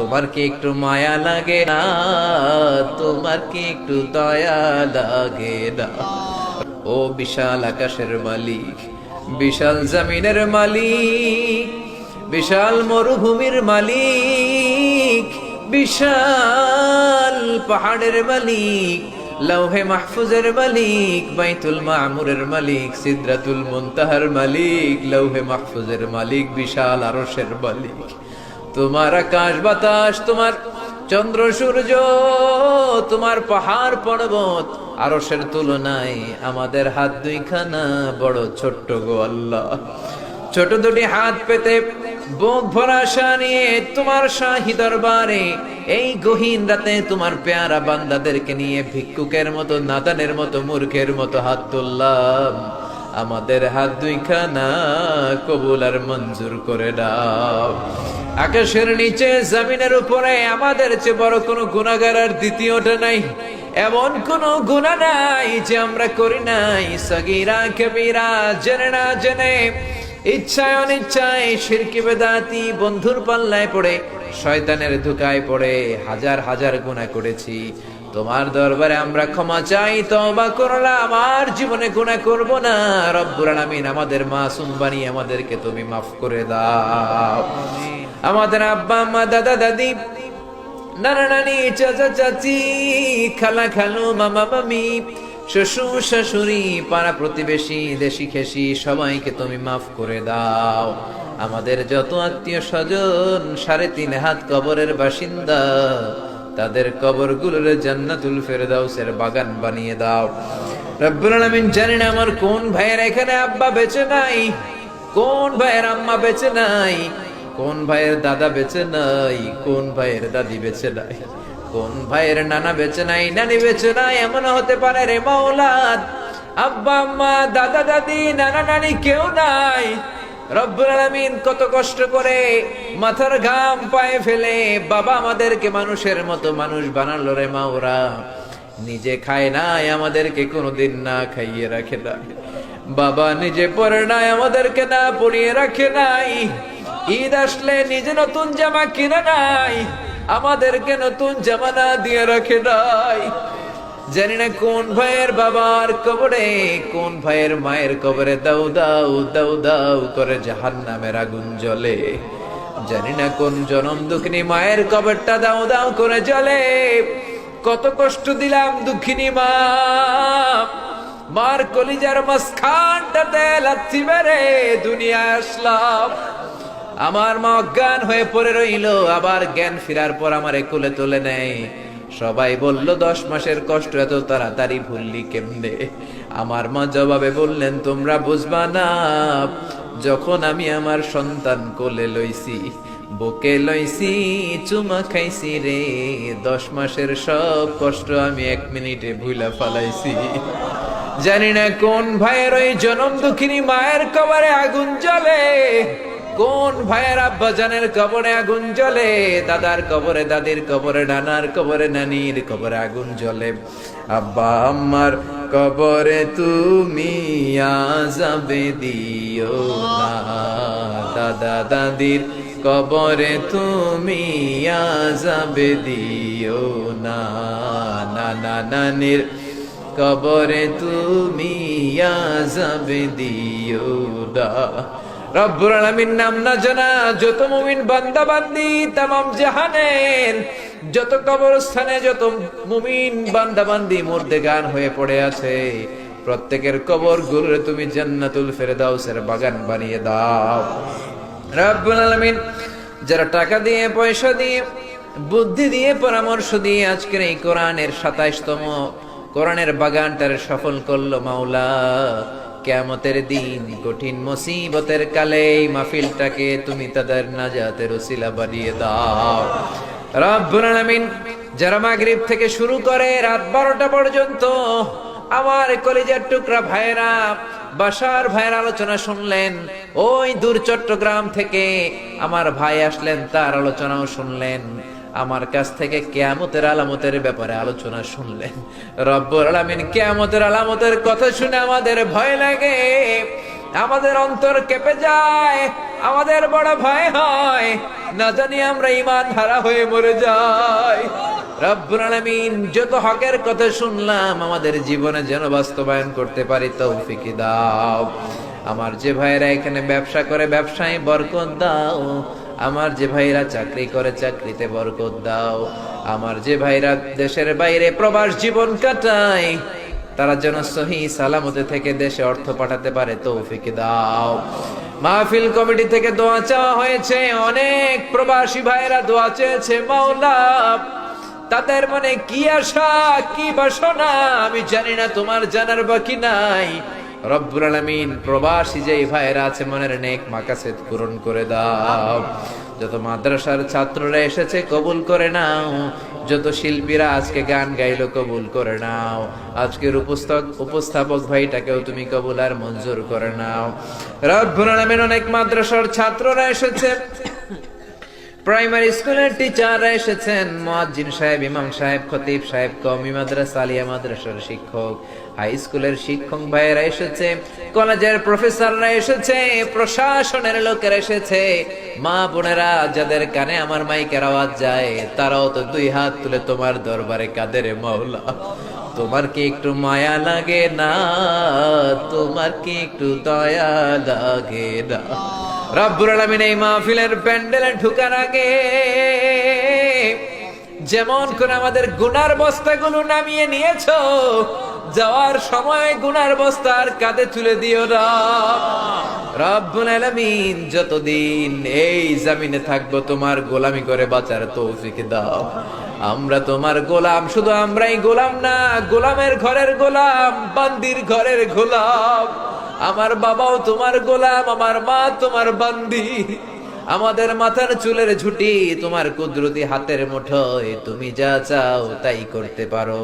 তোমার কি একটু মায়া লাগে না? তোমার কি একটু দয়া লাগে না? ও বিশাল আকাশের মালিক, বিশাল জমিনের মালিক, বিশাল মরুভূমির মালিক, বিশাল পাহাড়ের মালিক, লৌহে মাহফুজের মালিক, বাইতুল মামুরের মালিক, সিদরাতুল মুনতাহার মালিক, লৌহে মাহফুজের মালিক, বিশাল আরশের মালিক। তোমার আকাশ বাতাস, তোমার চন্দ্র সূর্য, তোমার পাহাড় পর্বত আরশের তুলনায় আমাদের হাত দুইখানা বড় ছোট্ট গো আল্লাহ। ছোট দুটি হাত পেতে বুক ভরা আশা নিয়ে তোমার শাহী দরবারে এই গহীন রাতে তোমার পেয়ারা বান্দাদেরকে নিয়ে ভিক্ষুকের মতো, নাদানের মতো, মূর্খের মতো হাত তুললাম। আমাদের হাত দুইখানা কবুল আর মঞ্জুর করে দাও। আকাশের নিচে জমিনের উপরে আমাদের চেয়ে বড় কোনো গুনাহগার আর দ্বিতীয়টা নাই। এমন কোন গুনাহ নাই যে আমরা করি নাই, সগীরা কবিরা, জেনে না জেনে, ইচ্ছায় অনিচ্ছায়, শিরকি বেদাতি, বন্ধুর পাল্লায় পড়ে, শয়তানের ধোঁকায় পড়ে হাজার হাজার গুনাহ করেছি। তোমার দরবারে আমরা ক্ষমা চাই, তওবা করলাম, আর জীবনে গুনাহ করব না। রব্বুল আলামিন আমাদের মাসুম বানিয়ে আমাদেরকে তুমি মাফ করে দাও। আমাদের আব্বা আম্মা, দাদা দাদি, নানা নানি, চাচা চাচি, খালা খালু, মামা মামি, শ্বশুর শাশুড়ি, পাড়া প্রতিবেশী, দেশি খেসি, সবাইকে তুমি মাফ করে দাও। আমাদের যত আত্মীয় স্বজন 3.5 হাত কবরের বাসিন্দা, তাদের কবরগুলোর জান্নাতুল ফেরদাউসের বাগান বানিয়ে দাও। রব্বুল আলামিন, জানি না আমার কোন ভাইয়ের এখানে আব্বা বেঁচে নাই, কোন ভাইয়ের আম্মা বেঁচে নাই, কোন ভাইয়ের দাদা বেঁচে নাই, কোন ভাইয়ের দাদি বেঁচে নাই, কোন ভাইয়ের নানা বেঁচে নাই, নানি বেঁচে নাই। এমন হতে পারে রে মাওলা, আব্বা আম্মা, দাদা দাদি, নানা নানি কেউ নাই। রব্বুল আলামিন, কত কষ্ট করে মাথার ঘাম পায়ে ফেলে বাবা আমাদেরকে মানুষের মতো মানুষ বানালো রে মাওলা। নিজে খায় নাই, আমাদেরকে কোনোদিন না খাইয়ে রাখে নাই। বাবা নিজে পরে নাই, আমাদেরকে না পরিয়ে রাখে নাই। ঈদ আসলে নিজে নতুন জামা কিনে নাই, আমাদেরকে নতুন জামা না দিয়ে রাখে নাই। জানি না কোন ভাইয়ের বাবার কবরে, কোন ভাইয়ের মায়ের কবরে দাউ দাউ দাউ দাউ করে জাহান্নামের আগুন জ্বলে। জানি না কোন জনম দুঃখিনী মায়ের কবরটা দাউ দাউ করে জ্বলে। কত কষ্ট দিলাম দুঃখিনী মা, মার কলিজার মাঝখানটাতে লাথি মেরে দুনিয়ায় আসলাম। আমার মা অজ্ঞান হয়ে পড়ে রইল, আবার জ্ঞান ফেরার পর আমারে কোলে তুলে নেয়। সবাই বলল 10 মাসের কষ্ট এত তাড়াতাড়ি ভুললি কেমনে? আমার মা জবাবে বললেন, তোমরা বুঝবা না, যখন আমি আমার সন্তান কোলে লইছি, বুকে লইছি, চুমা খাইছি রে, 10 মাসের সব কষ্ট আমি 1 মিনিটে ভুলা ফালাইছি। জানি না কোন ভাইয়ের ওই জনম দুঃখিনী মায়ের কবরে আগুন জ্বলে, কোন ভাইয়ের আব্বা জানের কবরে আগুন জ্বলে, দাদার কবরে, দাদির কবরে, নানার কবরে, নানির কবরে আগুন জ্বলে। আব্বা আম্মার কবরে তুমি আযাবে দিও না, দাদা দাদির কবরে তুমি আযাবে দিও না, নানা নানির কবরে তুমি আযাবে দিও না। রব্বুল আলামিন নাম না জানা যত মুমিন বান্দা বান্দি তামাম জাহানের যত কবরস্থানে যত মুমিন বান্দা বান্দি মুর্দেগান হয়ে পড়ে আছে, প্রত্যেকের কবর গুলোরে তুমি জান্নাতুল ফেরদাউসের বাগান বানিয়ে দাও। রব্বুল আলামিন, যারা টাকা দিয়ে, পয়সা দিয়ে, বুদ্ধি দিয়ে, পরামর্শ দিয়ে আজকের এই কোরআনের 27তম কোরআনের বাগানটারে সফল করলো মাওলা, কিয়ামতের দিন কঠিন মুসিবতের কালে এই মাহফিলটাকে তুমি তাদের নাজাতের ওসিলা বানিয়ে দাও। রব্বুল আলামিন, যারা মাগরিব থেকে শুরু করে রাত 12টা পর্যন্ত আমার কলিজার টুকরা ভাইয়েরা, বাসার ভাইয়ের আলোচনা শুনলেন, ওই দূর চট্টগ্রাম থেকে আমার ভাই আসলেন, তার আলোচনাও শুনলেন, আমার কাছ থেকে কিয়ামতের আলামতের ব্যাপারে আলোচনা শুনলেন। রব্বুল আলামিন, কিয়ামতের আলামতের কথা শুনে আমাদের ভয় লাগে। আমাদের অন্তর কেঁপে যায়, আমাদের বড় ভয় হয়, না জানি আমরা ঈমান হারা হয়ে মরে যাই। রব্বুল আলামিন যত হকের কথা শুনলাম আমাদের জীবনে যেন বাস্তবায়ন করতে পারি তৌফিক দাও। আমার যে ভাইরা এখানে ব্যবসা করে ব্যবসায় বরকত দাও, আমার যে ভাইরা চাকরি করে চাকরিতে বরকত দাও, আমার যে ভাইরা দেশের বাইরে প্রবাস জীবন কাটায় তারা যেন সহি সালামতে থেকে দেশে অর্থ পাঠাতে পারে তৌফিক দাও। মাহফিল কমিটি থেকে দোয়া চাওয়া হয়েছে, অনেক প্রবাসী ভাইরা দোয়া চেয়েছে। মাওলা তাদের মনে কি আশা কি বাসনা আমি জানি না, তোমার জানার বাকি নাই। রব্বুল আলামিন প্রবাসী যেই ভাইরা আছে মনের নেক মাকাসেদ পূরণ করে দাও। যত মাদ্রাসার ছাত্ররা এসেছে কবুল করে নাও, যত শিল্পীরা আজকে গান গাইলো কবুল করে নাও, আজকের উপস্থাপক ভাইটাকেও তুমি কবুল আর মঞ্জুর করে নাও। রব্বুল আলামিন অনেক মাদ্রাসার ছাত্ররা এসেছে, প্রাইমারি স্কুলের টিচাররা এসেছেন, মুয়াজ্জিন সাহেব, ইমাম সাহেব, খতিব সাহেব, কওমি মাদ্রাসা, আলিয়া মাদ্রাসার শিক্ষক, হাই স্কুলের শিক্ষক ভাইয়েরা এসেছে, কলেজের প্রফেসররা এসেছে, প্রশাসনের লোকেরা এসেছে, মা বোনেরা যাদের কানে আমার মাইকের আওয়াজ যায় তারাও তো দুই হাত তুলে তোমার দরবারে কাঁদে রে মাওলা। তোমার কি একটু মায়া লাগে না? তোমার কি একটু দয়া লাগে না? রব্বুল আলামিন এই মাহফিলের প্যান্ডেলে ঢোকার আগে যেমন করে আমাদের গুনার বস্তাগুলো নামিয়ে নিয়েছো, যাওয়ার সময় গুনার বস্তার কাঁধে তুলে দিও না। রব্বুল আলামিন যতদিন এই জমিনে থাকবো তোমার গোলামি করে বাঁচার তৌফিক দাও। আমরা তোমার গোলাম, শুধু আমরাই গোলাম না, গোলামের ঘরের গোলাম, বান্দির ঘরের গোলাম। আমার বাবাও তোমার গোলাম, আমার মা তোমার বান্দি। আমাদের মাথার চুলের ঝুঁটি তোমার কুদরতি হাতের মুঠোয়, তুমি যা চাও তাই করতে পারো।